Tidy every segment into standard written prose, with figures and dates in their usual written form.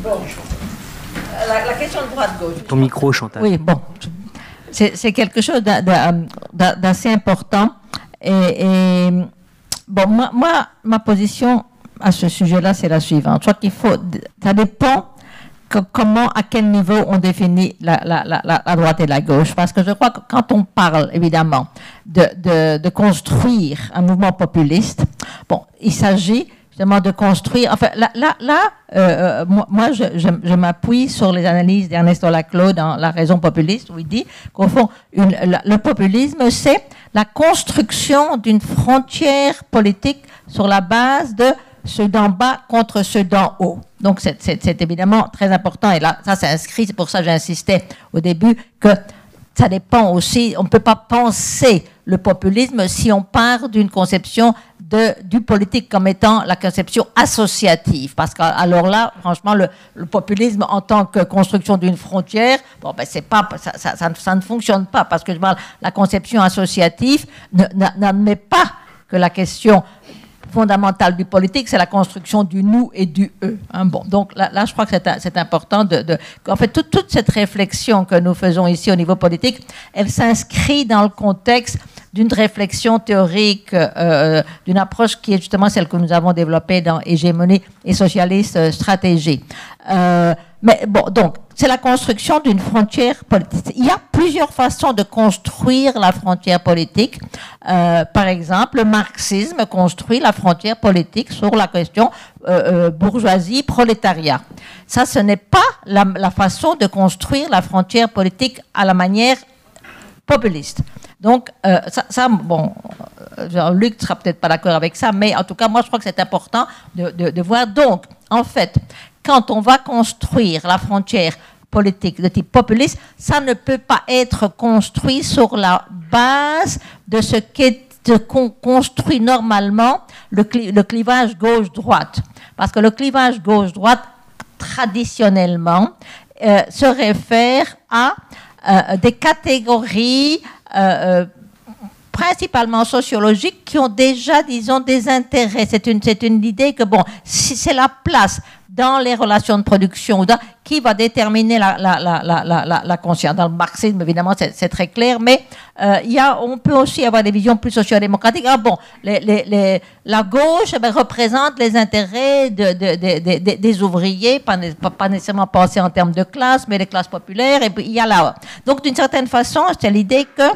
Bon. La question de droite-gauche. Ton micro, Chantal. Oui, bon. C'est quelque chose d'assez important. Et bon, moi, ma position à ce sujet-là, c'est la suivante. Je crois qu'il faut... Ça dépend comment, à quel niveau on définit la droite et la gauche. Parce que je crois que quand on parle, évidemment, de construire un mouvement populiste, bon, il s'agit justement de construire... Enfin, moi, je m'appuie sur les analyses d'Ernesto Laclau dans La raison populiste, où il dit qu'au fond, le populisme, c'est la construction d'une frontière politique sur la base de ceux d'en bas contre ceux d'en haut. Donc, c'est évidemment très important. Et là, ça inscrit, c'est pour ça que j'insistais au début, que ça dépend aussi, on ne peut pas penser le populisme si on part d'une conception du politique comme étant la conception associative. Parce qu'alors là, franchement, le populisme en tant que construction d'une frontière, bon, ben, c'est pas, ça ne fonctionne pas. Parce que la conception associative n'admet pas que la question fondamentale du politique, c'est la construction du nous et du eux. Hein, bon, donc là, je crois que c'est important en fait, toute cette réflexion que nous faisons ici au niveau politique, elle s'inscrit dans le contexte d'une réflexion théorique, d'une approche qui est justement celle que nous avons développée dans Hégémonie et socialiste stratégie. Mais bon, donc, c'est la construction d'une frontière politique. Il y a plusieurs façons de construire la frontière politique. Par exemple, le marxisme construit la frontière politique sur la question bourgeoisie-prolétariat. Ça, ce n'est pas la façon de construire la frontière politique à la manière populiste. Donc, bon, Jean-Luc ne sera peut-être pas d'accord avec ça, mais en tout cas, moi, je crois que c'est important de voir. Donc, en fait, quand on va construire la frontière politique de type populiste, ça ne peut pas être construit sur la base de ce qu'est construit normalement le clivage gauche-droite. Parce que le clivage gauche-droite, traditionnellement, se réfère à des catégories principalement sociologiques qui ont déjà, disons, des intérêts. C'est une idée que, bon, si c'est la place dans les relations de production qui va déterminer la conscience. Dans le marxisme, évidemment, c'est très clair, mais on peut aussi avoir des visions plus sociodémocratiques. Ah bon, la gauche représente les intérêts des ouvriers, pas nécessairement pensés en termes de classe, mais les classes populaires, et puis il y a là. Donc, d'une certaine façon, c'est l'idée que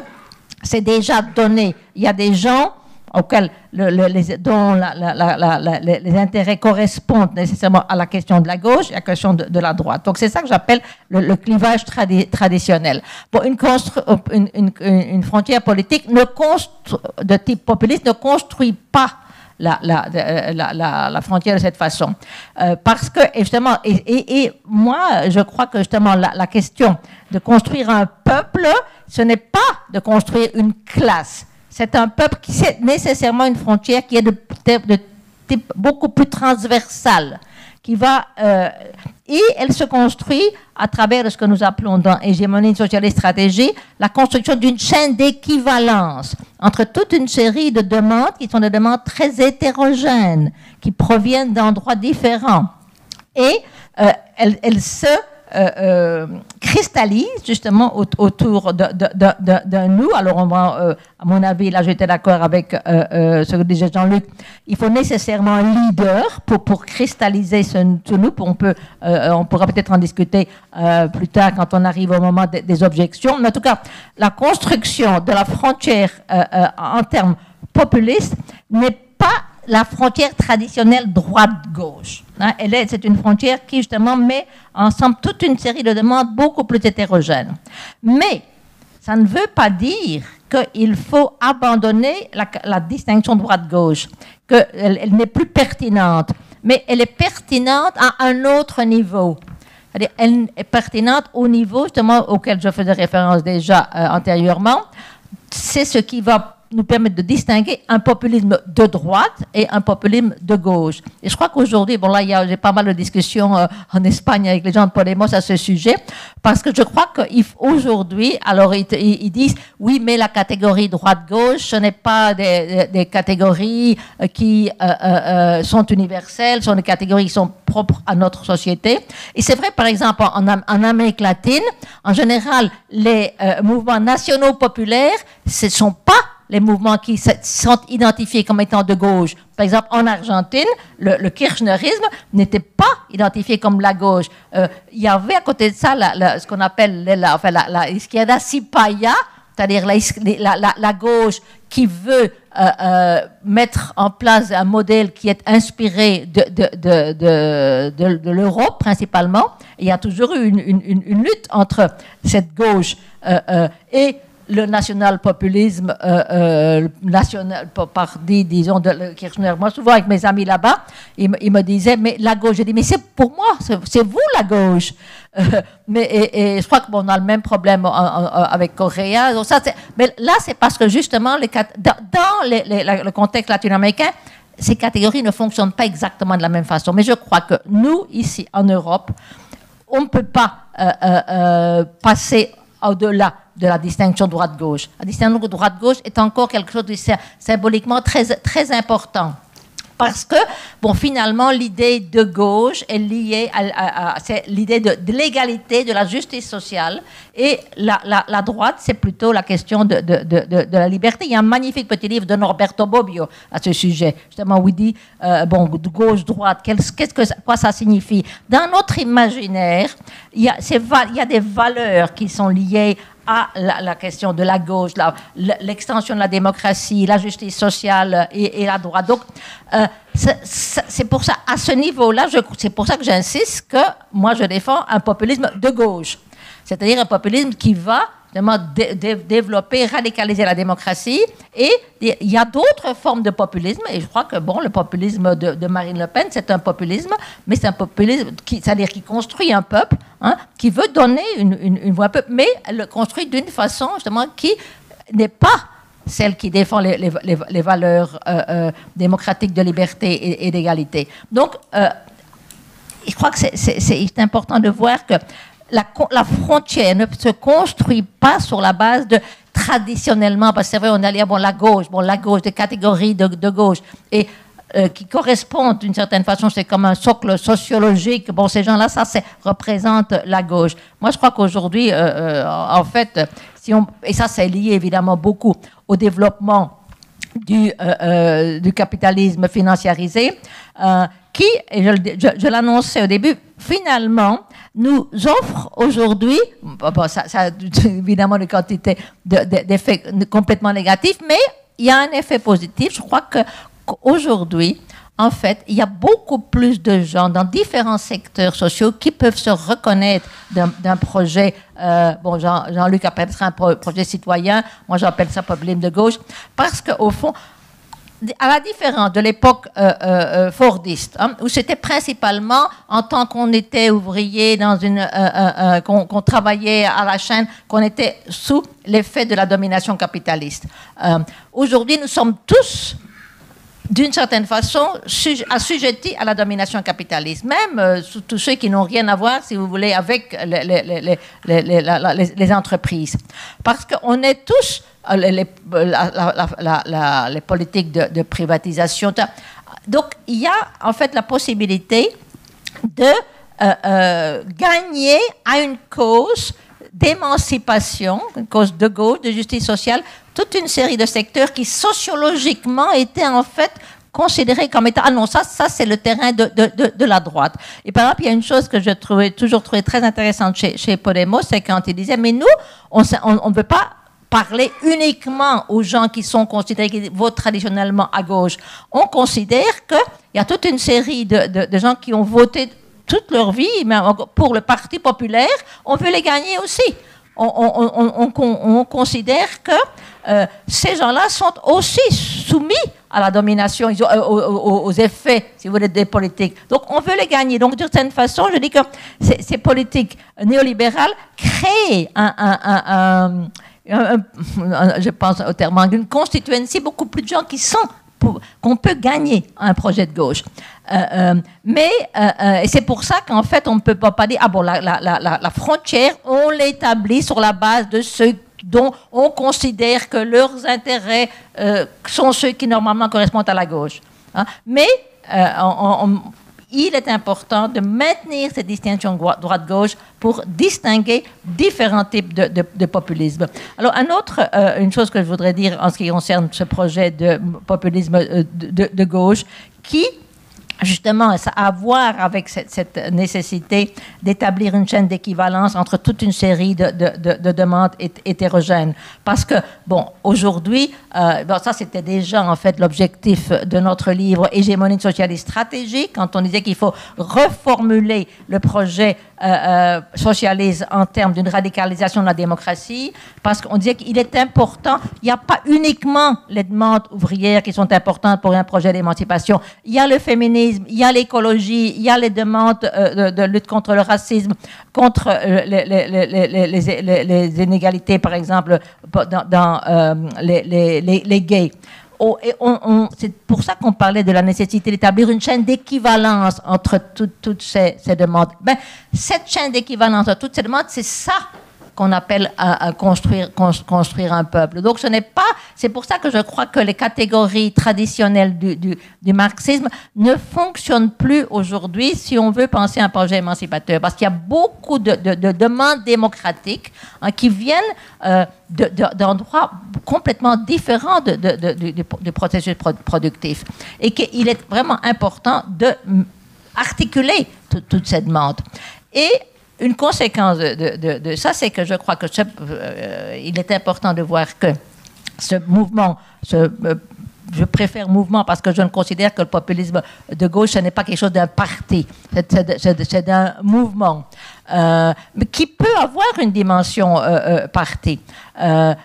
c'est déjà donné. Il y a des gens auxquels dont les intérêts correspondent nécessairement à la question de la gauche et à la question de la droite. Donc c'est ça que j'appelle le clivage traditionnel. Bon, une frontière politique de type populiste ne construit pas la frontière de cette façon. Parce que, justement, et moi, je crois que, justement, la question de construire un peuple, ce n'est pas de construire une classe. C'est un peuple qui c'est nécessairement une frontière qui est de type beaucoup plus transversale, qui va et elle se construit à travers ce que nous appelons dans Hégémonie socialiste stratégie la construction d'une chaîne d'équivalence entre toute une série de demandes qui sont des demandes très hétérogènes, qui proviennent d'endroits différents, et elle se cristallise justement autour d'un nous. Alors on va, à mon avis, là j'étais d'accord avec ce que disait Jean-Luc, il faut nécessairement un leader pour cristalliser ce nous. On pourra peut-être en discuter plus tard quand on arrive au moment des objections. Mais en tout cas, la construction de la frontière en termes populistes n'est pas la frontière traditionnelle droite-gauche. Hein, c'est une frontière qui, justement, met ensemble toute une série de demandes beaucoup plus hétérogènes. Mais ça ne veut pas dire qu'il faut abandonner la distinction droite-gauche, qu'elle n'est plus pertinente, mais elle est pertinente à un autre niveau. C'est-à-dire, elle est pertinente au niveau, justement, auquel je faisais référence déjà antérieurement. C'est ce qui va nous permettre de distinguer un populisme de droite et un populisme de gauche. Et je crois qu'aujourd'hui, bon là, j'ai pas mal de discussions en Espagne avec les gens de Podemos à ce sujet, parce que je crois qu'aujourd'hui, alors ils disent, oui, mais la catégorie droite-gauche, ce n'est pas des catégories qui sont universelles, ce sont des catégories qui sont propres à notre société. Et c'est vrai, par exemple, en Amérique latine, en général, les mouvements nationaux populaires, ce ne sont pas les mouvements qui sont identifiés comme étant de gauche. Par exemple, en Argentine, le kirchnerisme n'était pas identifié comme la gauche. Il y avait à côté de ça ce qu'on appelle la izquierda cipaya, c'est-à-dire la gauche qui veut mettre en place un modèle qui est inspiré de l'Europe principalement. Il y a toujours eu une lutte entre cette gauche et le national-populisme disons, de Kirchner. Moi, souvent, avec mes amis là-bas, ils me disaient, mais la gauche, j'ai dit, mais c'est pour moi, c'est vous la gauche. Et je crois qu'on a le même problème avec Correa. Donc ça, mais là, c'est parce que justement, dans le contexte latino-américain, ces catégories ne fonctionnent pas exactement de la même façon. Mais je crois que nous, ici, en Europe, on ne peut pas passer au-delà de la distinction droite-gauche. La distinction droite-gauche est encore quelque chose de symboliquement très, très important. Parce que, bon, finalement, l'idée de gauche est liée à l'idée de l'égalité, de la justice sociale. Et la droite, c'est plutôt la question de la liberté. Il y a un magnifique petit livre de Norberto Bobbio à ce sujet, justement, où il dit, gauche-droite, quoi ça signifie. Dans notre imaginaire, il y a des valeurs qui sont liées à la question de la gauche, l'extension de la démocratie, la justice sociale et la droite. Donc, c'est pour ça, à ce niveau-là, c'est pour ça que j'insiste que moi, je défends un populisme de gauche. C'est-à-dire un populisme qui va vraiment développer, radicaliser la démocratie. Et il y a d'autres formes de populisme. Et je crois que, bon, le populisme de Marine Le Pen, c'est un populisme, mais c'est un populisme c'est-à-dire qui construit un peuple, hein, qui veut donner une voix à un peuple, mais elle le construit d'une façon, justement, qui n'est pas celle qui défend les valeurs démocratiques de liberté et d'égalité. Donc, je crois que c'est important de voir que la frontière ne se construit pas sur la base de traditionnellement, parce que c'est vrai, on a dit, la gauche, des catégories de gauche, et qui correspondent d'une certaine façon, c'est comme un socle sociologique. Bon, ces gens-là, ça représente la gauche. Moi, je crois qu'aujourd'hui, en fait, et ça, c'est lié évidemment beaucoup au développement du capitalisme financiarisé, qui, et je l'annonçais au début, finalement, nous offre aujourd'hui, ça a évidemment des quantités d'effets complètement négatifs, mais il y a un effet positif. Je crois qu'aujourd'hui, en fait, il y a beaucoup plus de gens dans différents secteurs sociaux qui peuvent se reconnaître d'un projet, Jean-Luc appelle ça un projet citoyen, moi j'appelle ça populisme de gauche, parce qu'au fond, à la différence de l'époque fordiste, hein, où c'était principalement en tant qu'on était ouvrier qu'on travaillait à la chaîne, qu'on était sous l'effet de la domination capitaliste. Aujourd'hui, nous sommes tous, d'une certaine façon, assujettis à la domination capitaliste, même tous ceux qui n'ont rien à voir, si vous voulez, avec les entreprises. Parce qu'on est tous les politiques de privatisation. Donc, il y a en fait la possibilité de gagner à une cause d'émancipation, une cause de gauche, de justice sociale, toute une série de secteurs qui sociologiquement étaient en fait considérés comme étant, ah non, ça c'est le terrain de la droite. Et par exemple, il y a une chose que je toujours trouvé très intéressante chez Podemos, c'est quand il disait, mais nous, on ne veut pas parler uniquement aux gens qui sont considérés, qui votent traditionnellement à gauche. On considère qu'il y a toute une série de gens qui ont voté toute leur vie mais pour le Parti populaire, on veut les gagner aussi. On considère que ces gens-là sont aussi soumis à la domination, aux effets, si vous voulez, des politiques. Donc, on veut les gagner. Donc, d'une certaine façon, je dis que ces politiques néolibérales créent je pense au terme anglais, une constituency, beaucoup plus de gens qui sont qu'on peut gagner un projet de gauche. Et c'est pour ça qu'en fait, on ne peut pas dire, la frontière, on l'établit sur la base de ceux dont on considère que leurs intérêts sont ceux qui normalement correspondent à la gauche. Hein? Mais il est important de maintenir cette distinction droite-gauche pour distinguer différents types de populisme. Alors, une chose que je voudrais dire en ce qui concerne ce projet de populisme de gauche, qui justement, ça a à voir avec cette nécessité d'établir une chaîne d'équivalence entre toute une série de demandes hétérogènes. Parce que, aujourd'hui, ça c'était déjà en fait l'objectif de notre livre « Hégémonie socialiste stratégique », quand on disait qu'il faut reformuler le projet socialiste en termes d'une radicalisation de la démocratie, parce qu'on disait qu'il est important, il n'y a pas uniquement les demandes ouvrières qui sont importantes pour un projet d'émancipation, il y a le féminisme, il y a l'écologie, il y a les demandes de lutte contre le racisme, contre les inégalités, par exemple, dans les gays. C'est pour ça qu'on parlait de la nécessité d'établir une chaîne d'équivalence entre toutes ces demandes. Cette chaîne d'équivalence entre toutes ces demandes, c'est ça qu'on appelle à construire un peuple. Donc c'est pour ça que je crois que les catégories traditionnelles du marxisme ne fonctionnent plus aujourd'hui si on veut penser à un projet émancipateur. Parce qu'il y a beaucoup de demandes démocratiques qui viennent d'endroits complètement différents du processus productif. Et qu'il est vraiment important d'articuler toutes ces demandes. Et une conséquence de ça, c'est que je crois que il est important de voir que ce mouvement, je préfère mouvement parce que je ne considère que le populisme de gauche, ce n'est pas quelque chose d'un parti, c'est d'un mouvement, mais qui peut avoir une dimension parti,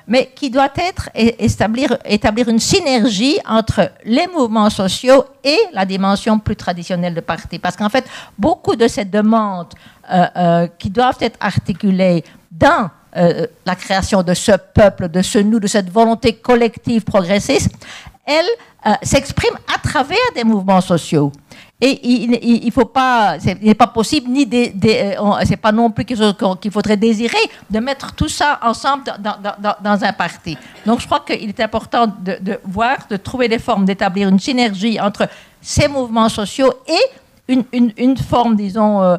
mais qui doit établir une synergie entre les mouvements sociaux et la dimension plus traditionnelle de parti. Parce qu'en fait, beaucoup de ces demandes qui doivent être articulées dans la création de ce peuple, de ce nous, de cette volonté collective progressiste, elle s'exprime à travers des mouvements sociaux. Et il faut pas, n'est pas possible, c'est pas non plus quelque chose qu'il faudrait désirer de mettre tout ça ensemble dans un parti. Donc je crois qu'il est important de voir, de trouver des formes d'établir une synergie entre ces mouvements sociaux et une forme, disons,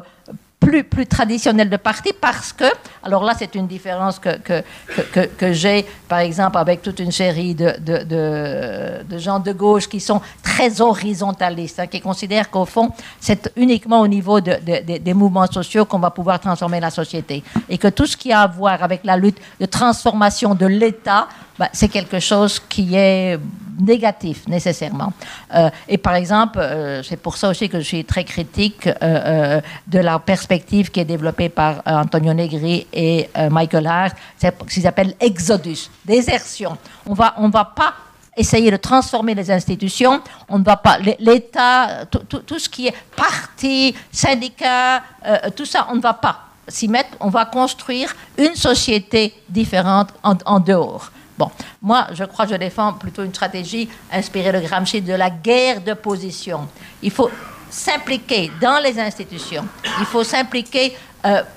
plus traditionnelle de parti, parce que, alors là c'est une différence que j'ai par exemple avec toute une série de gens de gauche qui sont très horizontalistes, qui considèrent qu'au fond c'est uniquement au niveau des mouvements sociaux qu'on va pouvoir transformer la société, et que tout ce qui a à voir avec la lutte de transformation de l'État, c'est quelque chose qui est négatif, nécessairement. Et par exemple, c'est pour ça aussi que je suis très critique de la perspective qui est développée par Antonio Negri et Michael Hart, c'est ce qu'ils appellent exodus, désertion. On va pas essayer de transformer les institutions, on ne va pas, l'État, tout ce qui est parti, syndicat, tout ça, on ne va pas s'y mettre, on va construire une société différente en dehors. Bon, moi, je crois que je défends plutôt une stratégie inspirée de Gramsci de la guerre de position. Il faut s'impliquer dans les institutions. Il faut s'impliquer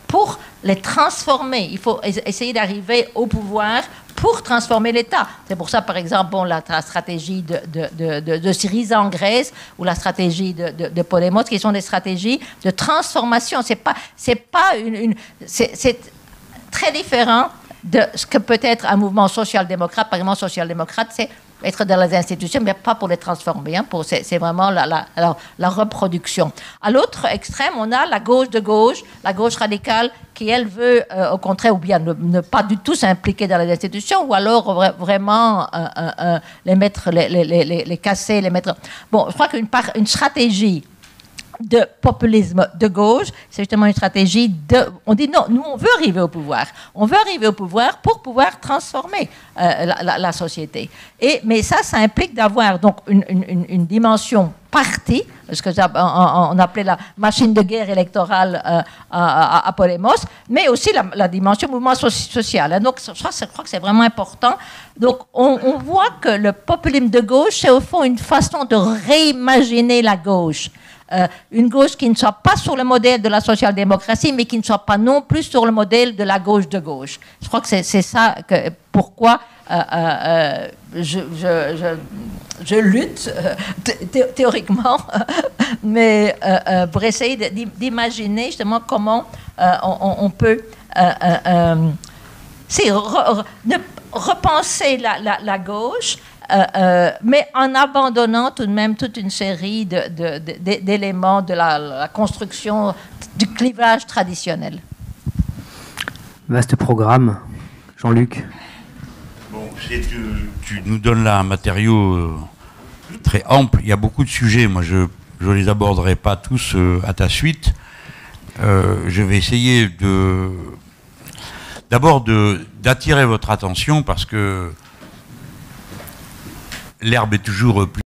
pour les transformer. Il faut essayer d'arriver au pouvoir pour transformer l'État. C'est pour ça, par exemple, la stratégie de Syriza en Grèce ou la stratégie de Podemos, qui sont des stratégies de transformation. C'est très différent de ce que peut être un mouvement social-démocrate. Par exemple, social-démocrate, c'est être dans les institutions, mais pas pour les transformer. C'est vraiment la reproduction. À l'autre extrême, on a la gauche de gauche, la gauche radicale, qui, elle, veut, au contraire, ou bien ne pas du tout s'impliquer dans les institutions, ou alors vraiment les mettre, les casser, les mettre... Bon, je crois qu'une stratégie de populisme de gauche, c'est justement une stratégie on dit non, nous on veut arriver au pouvoir. On veut arriver au pouvoir pour pouvoir transformer la société. Mais ça implique d'avoir donc une dimension parti, ce que on appelait la machine de guerre électorale à Podemos, mais aussi la dimension mouvement social. Donc je crois que c'est vraiment important. Donc on voit que le populisme de gauche, c'est au fond une façon de réimaginer la gauche. Une gauche qui ne soit pas sur le modèle de la social-démocratie, mais qui ne soit pas non plus sur le modèle de la gauche de gauche. Je crois que c'est ça pourquoi je lutte théoriquement, mais pour essayer d'imaginer justement comment on peut repenser la gauche, mais en abandonnant tout de même toute une série d'éléments de la construction du clivage traditionnel. Vaste programme. Jean-Luc. Bon, tu nous donnes là un matériau très ample. Il y a beaucoup de sujets. Moi, je ne les aborderai pas tous à ta suite. Je vais essayer d'abord d'attirer votre attention parce que l'herbe est toujours plus